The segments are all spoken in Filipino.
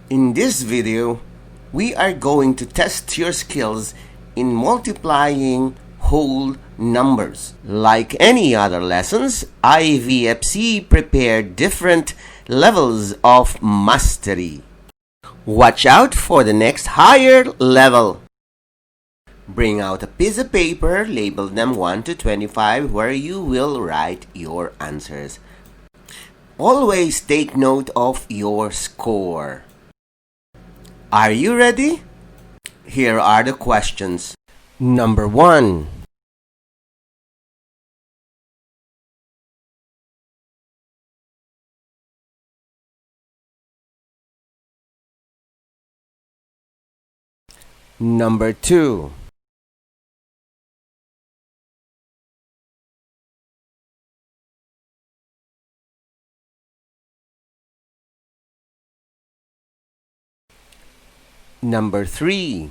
In this video, we are going to test your skills in multiplying whole numbers. Like any other lessons, IVFC prepared different levels of mastery. Watch out for the next higher level. Bring out a piece of paper, label them 1 to 25 where you will write your answers. Always take note of your score. Are you ready? Here are the questions. Number 1. Number 2. Number 3.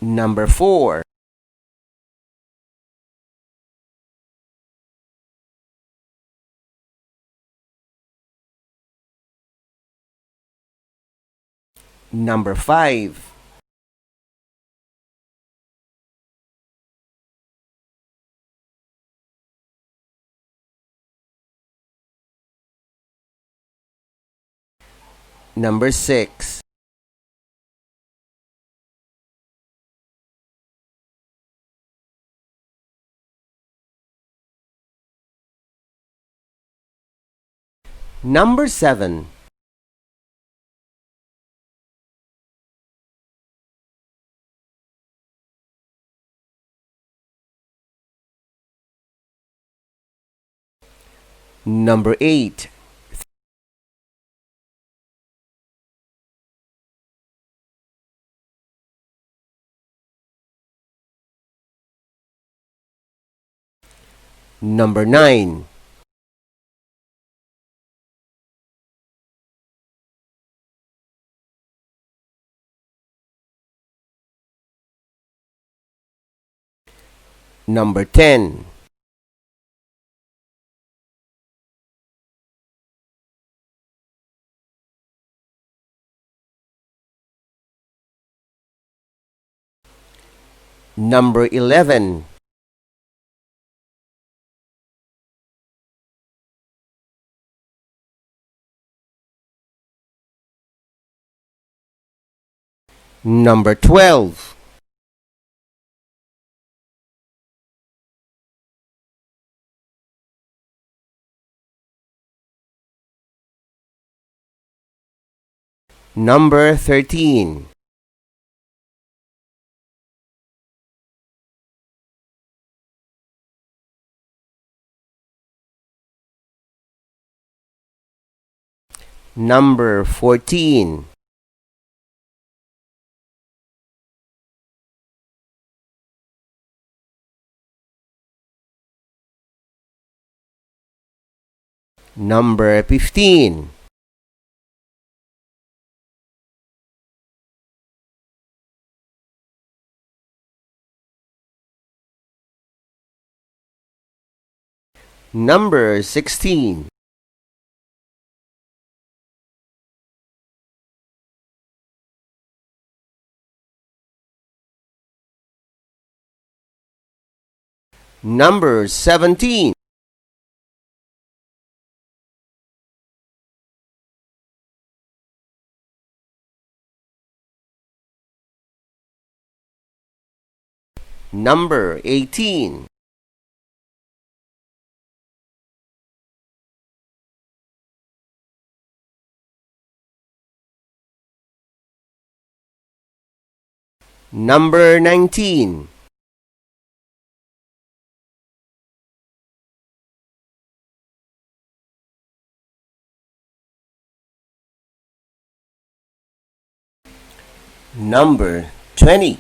Number 4. Number 5. Number 6. Number 7. Number 8. Number 9. Number 10. Number 11. Number 12. Number 13. Number 14. Number 15. Number 16. Number 17. Number 18. Number 19. Number 20.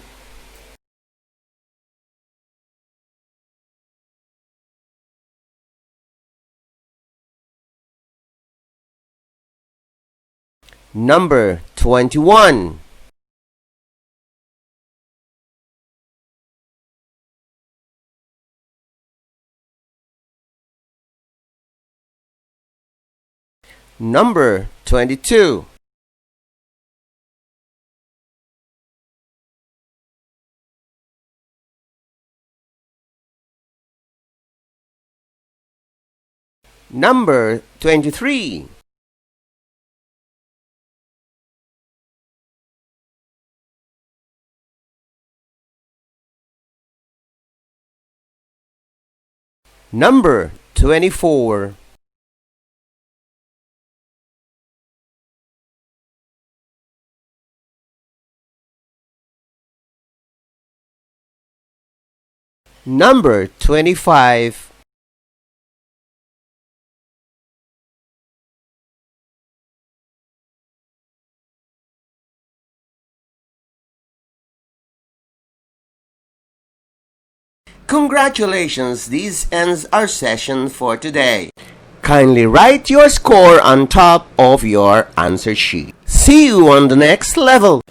Number 21. Number 22. Number 23. Number 24. Number 25. Congratulations, this ends our session for today. Kindly write your score on top of your answer sheet. See you on the next level.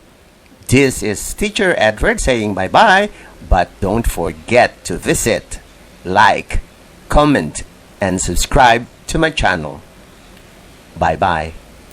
This is Teacher Edward saying bye-bye, but don't forget to visit, like, comment, and subscribe to my channel. Bye-bye.